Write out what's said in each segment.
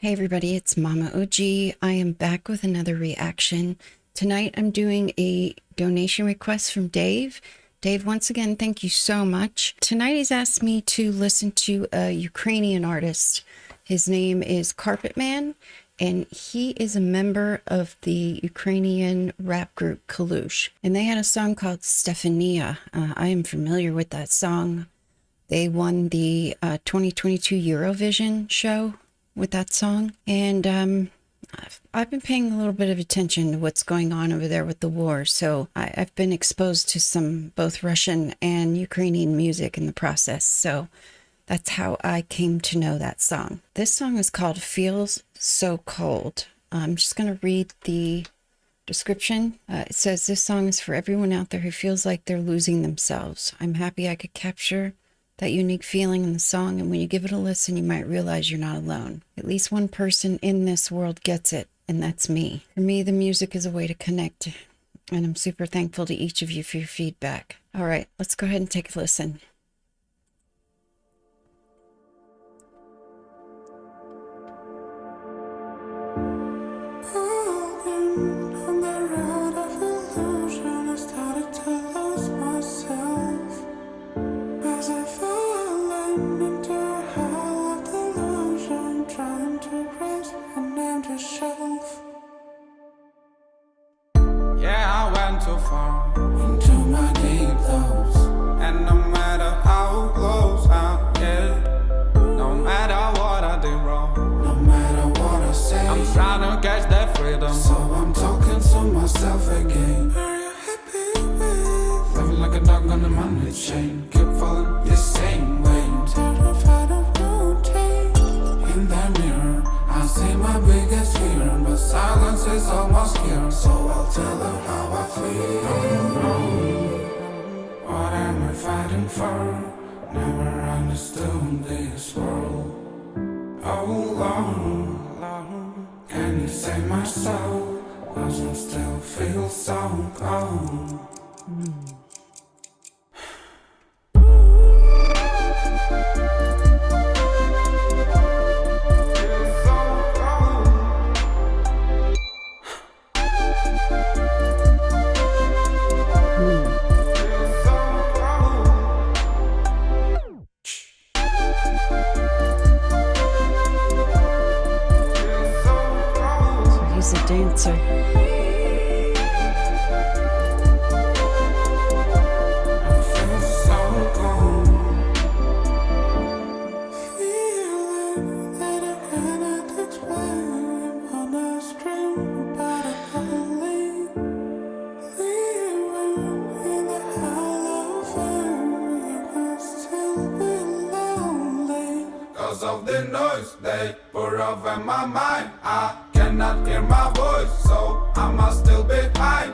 Hey everybody, it's Mama OG. I am back with another reaction. Tonight I'm doing a donation request from Dave. Dave, once again, thank you so much. Tonight he's asked me to listen to a Ukrainian artist. His name is Carpetman, and he is a member of the Ukrainian rap group Kalush. And they had a song called Stefania. I am familiar with that song. They won the 2022 Eurovision show with that song, and I've been paying a little bit of attention to what's going on over there with the war, so I've been exposed to some both Russian and Ukrainian music in the process, so that's how I came to know that song. This song is called Feels So Cold. I'm just going to read the description. It says, this song is for everyone out there who feels like they're losing themselves. I'm happy I could capture that unique feeling in the song, and when you give it a listen, you might realize you're not alone. At least one person in this world gets it, and that's me. For me, the music is a way to connect, and I'm super thankful to each of you for your feedback. All right, let's go ahead and take a listen. Too far into my deep thoughts, and no matter how close I get, no matter what I did wrong, no matter what I say, I'm trying to catch that freedom. So I'm talking to myself again. Are you happy with living like a dog on the money chain? Keep falling the same way, terrified of rotate. In that mirror, I see my biggest fear, but silence is almost here. So I'll tell her how I feel. What am I fighting for? Never understood this world. Oh Lord, can you save my soul? Doesn't still feel so cold. He's a dancer. Cause of the noise they pour over my mind, I cannot hear my voice, so I must still be high.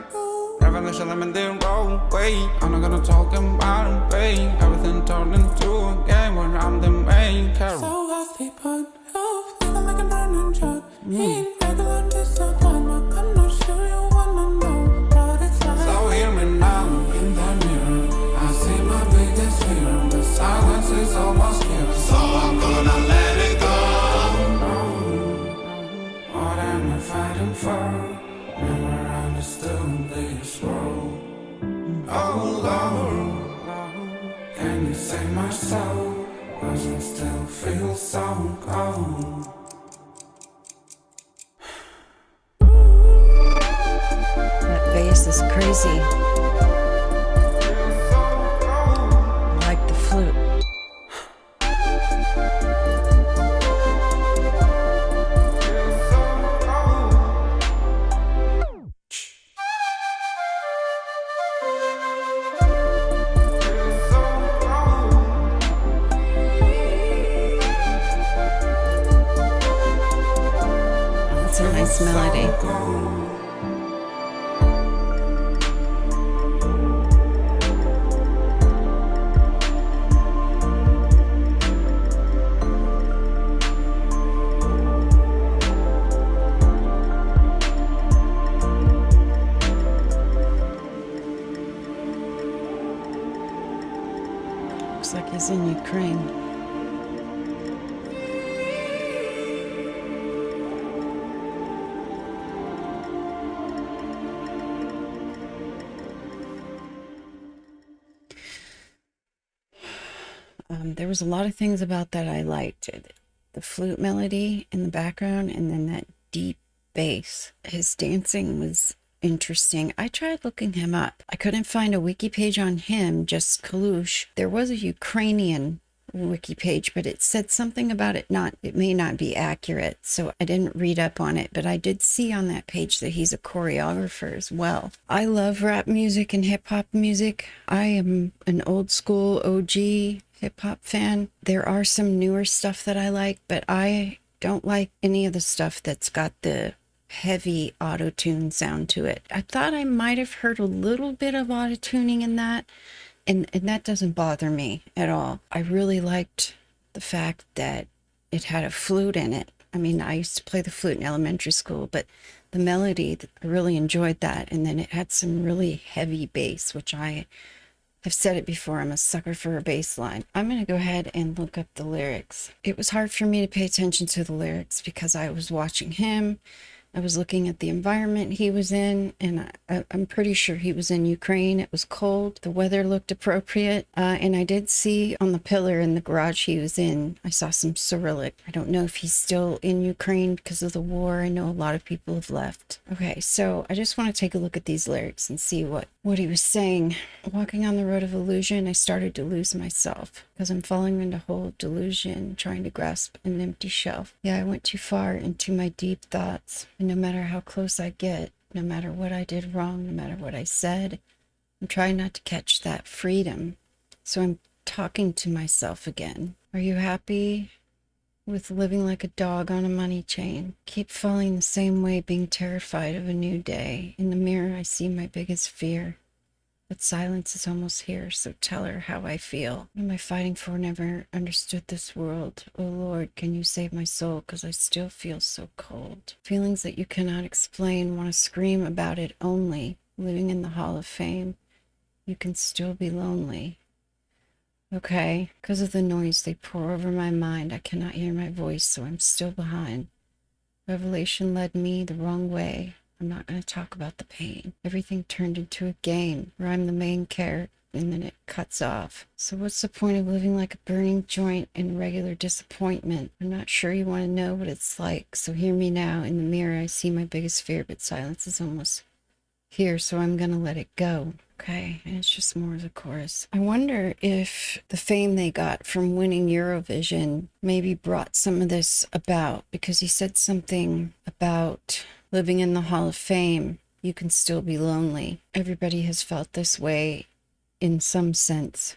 Revelation, I'm in the wrong way. I'm not gonna talk about pain. Everything turned into a game where I'm the main character. So what's the point of living like a burning jug? Ain't regular disappointment. I'm not sure you wanna know what it's like. So hear me now, in the mirror I see my biggest fear. The silence is almost here, so I'm gonna let it go. What am I fighting for? Never understood this world. Oh Lord, can you save my soul? Doesn't still feel so cold. That bass is crazy. I like the flute. It's a nice melody. Looks like he's in Ukraine. There was a lot of things about that I liked. The flute melody in the background and then that deep bass. His dancing was interesting. I tried looking him up. I couldn't find a wiki page on him, just Kalush. There was a Ukrainian wiki page, but it said something about it may not be accurate, so I didn't read up on it, but I did see on that page that he's a choreographer as well. I love rap music and hip-hop music. I am an old school OG hip-hop fan. There are some newer stuff that I like, but I don't like any of the stuff that's got the heavy auto-tune sound to it. I thought I might have heard a little bit of auto-tuning in that, and that doesn't bother me at all. I really liked the fact that it had a flute in it. I mean, I used to play the flute in elementary school, but the melody, I really enjoyed that. And then it had some really heavy bass, which I've said it before, I'm a sucker for a bass line. I'm going to go ahead and look up the lyrics. It was hard for me to pay attention to the lyrics because I was watching him. I was looking at the environment he was in, and I'm pretty sure he was in Ukraine. It was cold. The weather looked appropriate. And I did see on the pillar in the garage he was in, I saw some Cyrillic. I don't know if he's still in Ukraine because of the war. I know a lot of people have left. Okay, so I just want to take a look at these lyrics and see what he was saying. Walking on the road of illusion, I started to lose myself because I'm falling into whole delusion, trying to grasp an empty shelf. Yeah, I went too far into my deep thoughts. And no matter how close I get, no matter what I did wrong, no matter what I said, I'm trying not to catch that freedom. So I'm talking to myself again. Are you happy with living like a dog on a money chain? Keep falling the same way, being terrified of a new day. In the mirror, I see my biggest fear. But silence is almost here, so tell her how I feel. What am I fighting for? Never understood this world. Oh Lord, can you save my soul? Because I still feel so cold. Feelings that you cannot explain, want to scream about it only. Living in the Hall of Fame, you can still be lonely. Okay, because of the noise they pour over my mind, I cannot hear my voice, so I'm still behind. Revelation led me the wrong way. I'm not going to talk about the pain. Everything turned into a game where I'm the main character and then it cuts off. So what's the point of living like a burning joint in regular disappointment? I'm not sure you want to know what it's like. So hear me now. In the mirror, I see my biggest fear, but silence is almost here. So I'm going to let it go. Okay, and it's just more of the chorus. I wonder if the fame they got from winning Eurovision maybe brought some of this about, because he said something about living in the Hall of Fame, you can still be lonely. Everybody has felt this way in some sense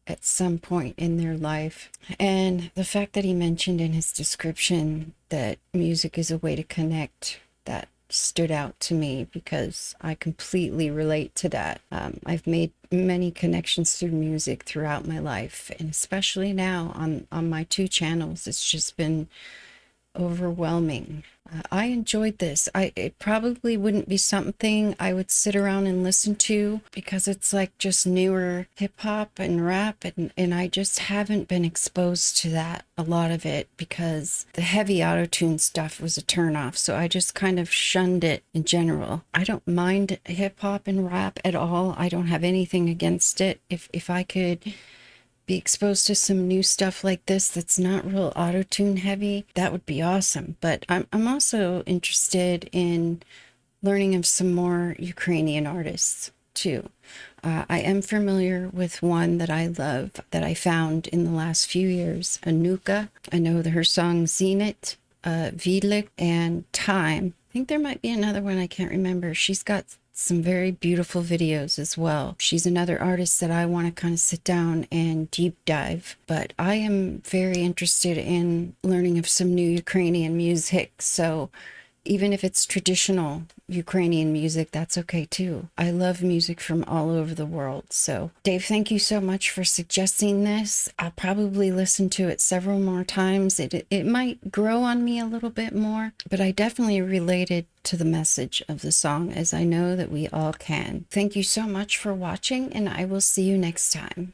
at some point in their life. And the fact that he mentioned in his description that music is a way to connect, that stood out to me because I completely relate to that. I've made many connections through music throughout my life, and especially now on my 2 channels, it's just been overwhelming. I enjoyed this. It probably wouldn't be something I would sit around and listen to because it's like just newer hip hop and rap, and I just haven't been exposed to that, a lot of it, because the heavy auto-tune stuff was a turnoff. So I just kind of shunned it in general. I don't mind hip hop and rap at all. I don't have anything against it. If I could be exposed to some new stuff like this that's not real auto-tune heavy, that would be awesome. But I'm also interested in learning of some more Ukrainian artists too. I am familiar with one that I love that I found in the last few years, Anuka. I know her song Zenit, Vidlik, and Time. I think there might be another one I can't remember. She's got some very beautiful videos as well. She's another artist that I want to kind of sit down and deep dive. But I am very interested in learning of some new Ukrainian music. So even if it's traditional Ukrainian music, that's okay too. I love music from all over the world. So Dave, thank you so much for suggesting this. I'll probably listen to it several more times. It might grow on me a little bit more, but I definitely related to the message of the song, as I know that we all can. Thank you so much for watching, and I will see you next time.